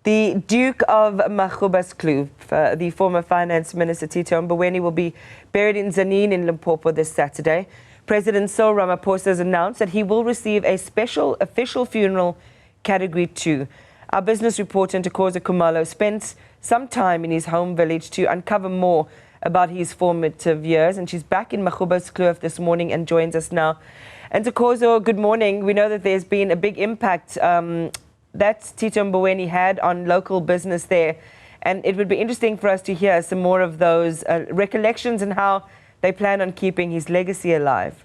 The Duke of Magoebaskloof, the former Finance Minister Tito Mboweni, will be buried in Tzaneen in Limpopo this Saturday. President Cyril Ramaphosa has announced that he will receive a special official funeral, Category 2. Our business reporter Ntokozo Khumalo spent some time in his home village to uncover more about his formative years, and she's back in Magoebaskloof this morning and joins us now. And Ntokozo, good morning. We know that there's been a big impact that Tito Mboweni had on local business there, and it would be interesting for us to hear some more of those recollections and how they plan on keeping his legacy alive.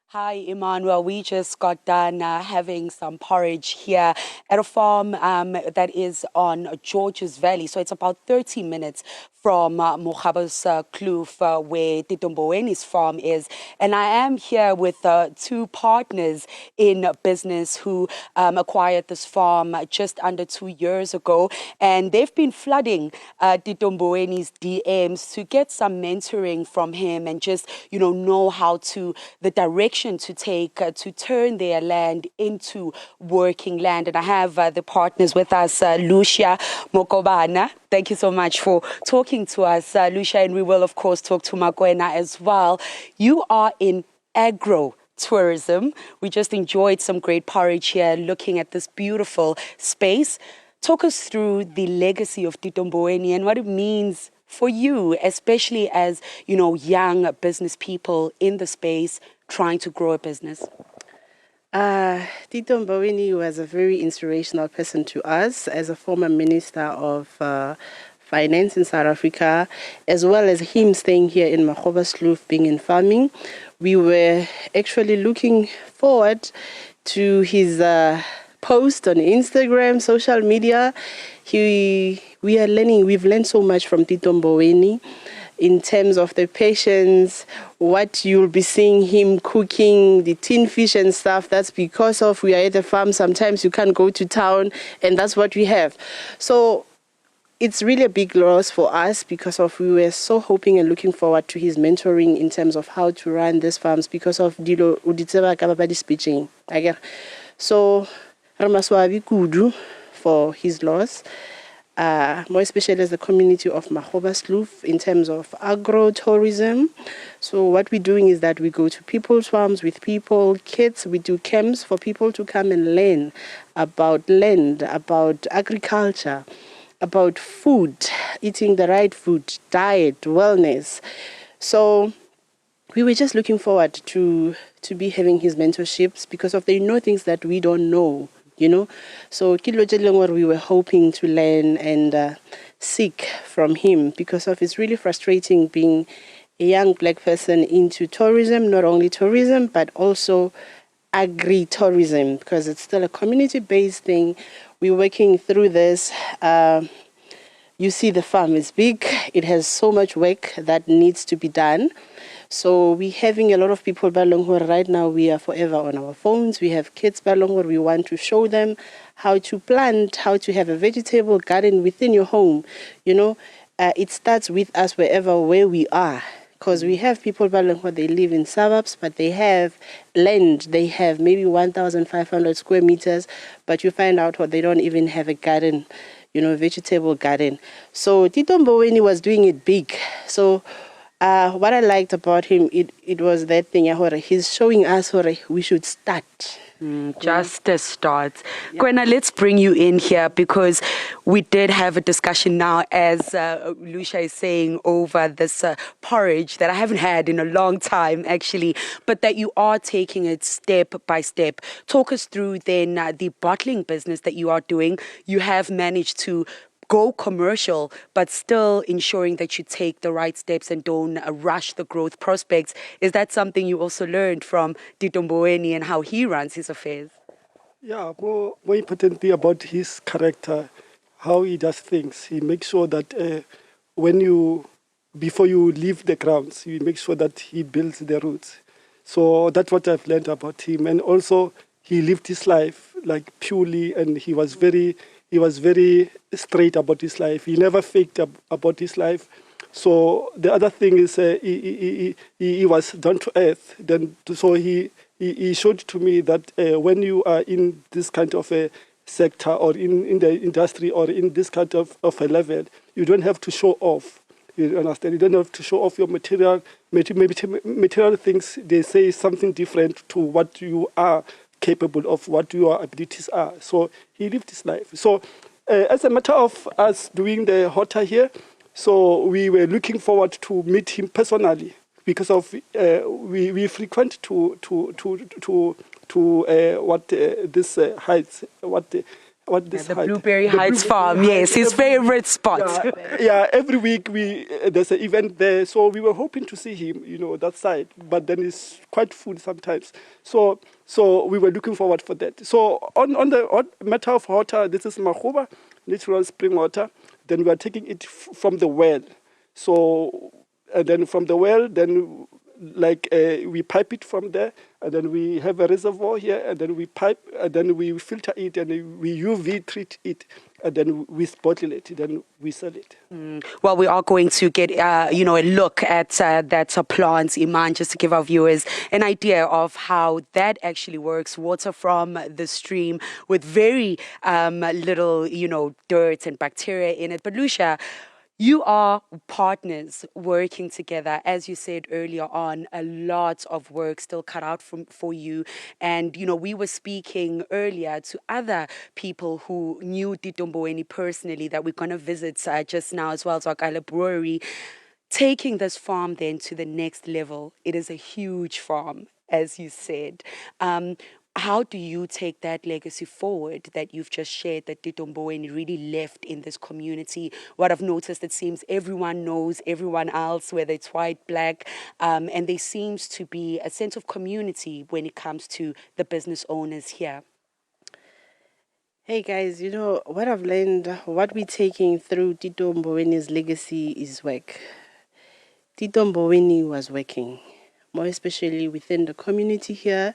Hi, Emmanuel. We just got done having some porridge here at a farm that is on George's Valley. So it's about 30 minutes from Magoebaskloof, where Tito Mboweni's farm is. And I am here with two partners in business who acquired this farm just under 2 years ago. And they've been flooding Tito Mboweni's DMs to get some mentoring from him and just, know how to, the direction to take to turn their land into working land. And I have the partners with us, Lucia Mokobana. Thank you so much for talking to us, Lucia, and we will, of course, talk to Makwena as well. You are in agro-tourism. We just enjoyed some great porridge here, looking at this beautiful space. Talk us through the legacy of Tito Mboweni and what it means for you, especially as, young business people in the space trying to grow a business. Tito Mboweni was a very inspirational person to us as a former Minister of Finance in South Africa, as well as him staying here in Magoebaskloof, being in farming. We were actually looking forward to his post on Instagram, social media. We've learned so much from Tito Mboweni in terms of the patience, what you'll be seeing him cooking, the tin fish and stuff. That's because of we are at the farm. Sometimes you can't go to town, and that's what we have. So it's really a big loss for us because of we were so hoping and looking forward to his mentoring in terms of how to run these farms because of Dilo Uditseba Kababadi speaking. So Ramaswabi Kudu for his loss. More especially as the community of Magoebaskloof in terms of agro-tourism. So what we're doing is that we go to people's farms with people, kids. We do camps for people to come and learn about land, about agriculture, about food, eating the right food, diet, wellness. So we were just looking forward to be having his mentorships because of they know things that we don't know. So we were hoping to learn and seek from him because of it's really frustrating being a young black person into tourism, not only tourism, but also agri-tourism because it's still a community-based thing. We're working through this. You see the farm is big. It has so much work that needs to be done. So we're having a lot of people right now. We are forever on our phones. We have kids we want to show them how to plant, how to have a vegetable garden within your home. It starts with us where we are. Because we have people they live in suburbs, but they have land. They have maybe 1,500 square meters, but you find out they don't even have a garden, vegetable garden. So Tito Mboweni was doing it big. So what I liked about him, it was that thing, he's showing us we should start. Just a start. Yeah. Kwena, let's bring you in here because we did have a discussion now, as Lucia is saying, over this porridge that I haven't had in a long time, actually, but that you are taking it step by step. Talk us through then the bottling business that you are doing. You have managed to go commercial, but still ensuring that you take the right steps and don't rush the growth prospects. Is that something you also learned from Tito Mboweni and how he runs his affairs? Yeah, more importantly about his character, how he does things. He makes sure that before you leave the grounds, he makes sure that he builds the roots. So that's what I've learned about him. And also, he lived his life like purely, and he was very straight about his life. He never faked about his life. So the other thing is he was down to earth. So he he showed to me that when you are in this kind of a sector or in the industry or in this kind of a level, you don't have to show off. You understand? You don't have to show off your material things. They say something different to what you are capable of, what your abilities are. So he lived his life. So as a matter of us doing the hotel here, so we were looking forward to meet him personally because of we frequent to what this heights, what this The height. Blueberry Heights Farm, yes, his favorite spot. Yeah, every week there's an event there, so we were hoping to see him, that side, but then it's quite full sometimes. So we were looking forward for that. So on the matter of water, this is Makgoba, natural spring water. Then we are taking it from the well. So and then from the well, then we pipe it from there, and then we have a reservoir here, and then we pipe, and then we filter it, and we UV treat it, and then we bottle it, then we sell it. Well, we are going to get, a look at that plant, Iman, just to give our viewers an idea of how that actually works. Water from the stream with very little, dirt and bacteria in it. But Lucia, you are partners working together. As you said earlier on, a lot of work still cut out for you. And, we were speaking earlier to other people who knew Tito Mboweni personally that we're going to visit just now as well, to Akala Brewery. Taking this farm then to the next level, it is a huge farm, as you said. How do you take that legacy forward that you've just shared, that Tito Mboweni really left in this community? What I've noticed, it seems everyone knows everyone else, whether it's white, black, and there seems to be a sense of community when it comes to the business owners here. Hey guys, what I've learned, what we're taking through Tito Mboweni's legacy is work. Tito Mboweni was working, more especially within the community here.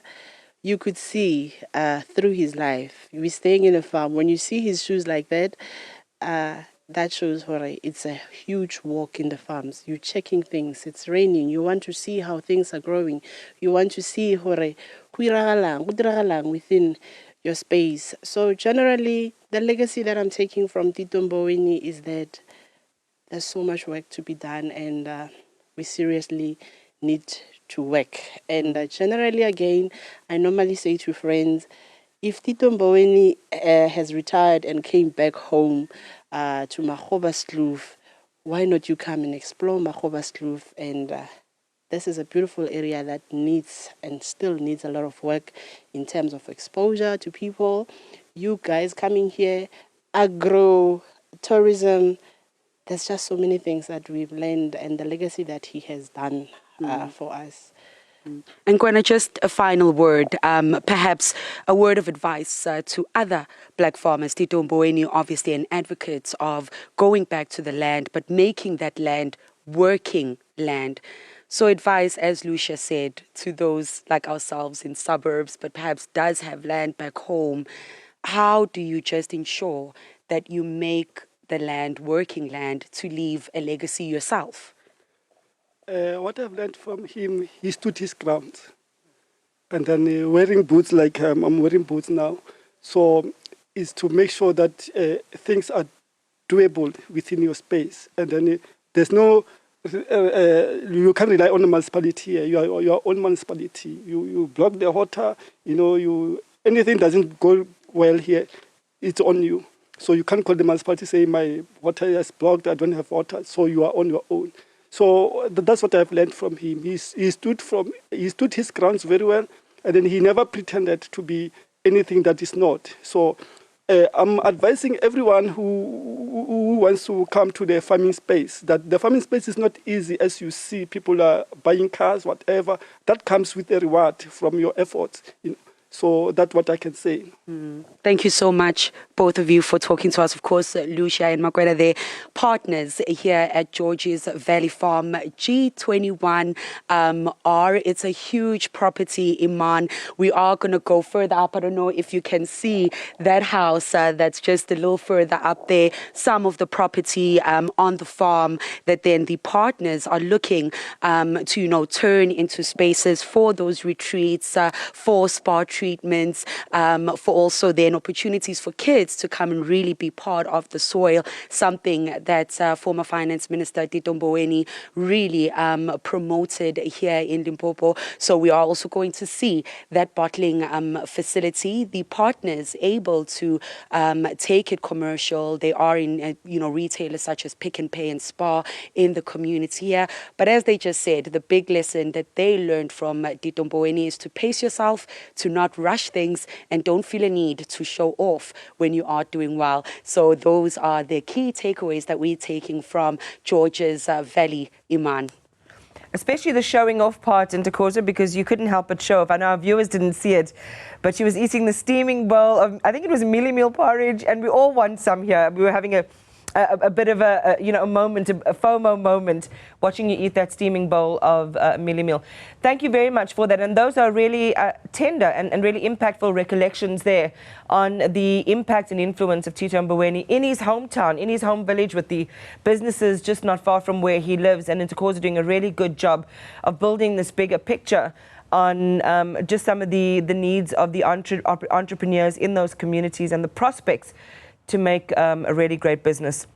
You could see through his life. We're staying in a farm. When you see his shoes like that, that shows it's a huge walk in the farms. You're checking things. It's raining. You want to see how things are growing. You want to see within your space. So generally, the legacy that I'm taking from Tito Mboweni is that there's so much work to be done, and we seriously need to work. And generally, again, I normally say to friends, if Tito Mboweni has retired and came back home to Magoebaskloof, why not you come and explore Magoebaskloof? And this is a beautiful area that needs and still needs a lot of work in terms of exposure to people. You guys coming here, agro, tourism, there's just so many things that we've learned, and the legacy that he has done for us. And Gwenna, just a final word, perhaps a word of advice to other black farmers. Tito Mboweni, obviously an advocate of going back to the land, but making that land working land. So advice, as Lucia said, to those like ourselves in suburbs, but perhaps does have land back home. How do you just ensure that you make the land working land to leave a legacy yourself? What I've learned from him, he stood his ground. And then wearing boots like I'm wearing boots now. So is to make sure that things are doable within your space. And then there's no, you can't rely on the municipality here. You are your own municipality. You block the water, anything doesn't go well here, it's on you. So you can't call the municipality say my water is blocked, I don't have water. So you are on your own. So that's what I've learned from him. He stood his grounds very well, and then he never pretended to be anything that is not. So I'm advising everyone who wants to come to the farming space that the farming space is not easy, as you see people are buying cars, whatever. That comes with a reward from your efforts. So that's what I can say. Thank you so much, both of you for talking to us. Of course, Lucia and Makwela, they're partners here at George's Valley Farm. G21 R, it's a huge property, Iman. We are going to go further up. I don't know if you can see that house that's just a little further up there. Some of the property on the farm that then the partners are looking to, turn into spaces for those retreats, for spa treatments, for also then opportunities for kids to come and really be part of the soil, something that former Finance Minister Tito Mboweni really promoted here in Limpopo. So we are also going to see that bottling facility, the partners able to take it commercial. They are in, retailers such as Pick and Pay and Spa in the community here. But as they just said, the big lesson that they learned from Tito Mboweni is to pace yourself, to not rush things, and don't feel a need to show off when you are doing well. So those are the key takeaways that we're taking from George's Valley, Iman. Especially the showing off part in Ntokozo, because you couldn't help but show off. I know our viewers didn't see it, but she was eating the steaming bowl of, I think it was mealie meal porridge, and we all want some here. We were having a bit of a moment, a FOMO moment, watching you eat that steaming bowl of mealie meal. Thank you very much for that. And those are really tender and really impactful recollections there on the impact and influence of Tito Mboweni in his hometown, in his home village, with the businesses just not far from where he lives. And Ntokozo doing a really good job of building this bigger picture on just some of the needs of the entrepreneurs in those communities and the prospects to make a really great business.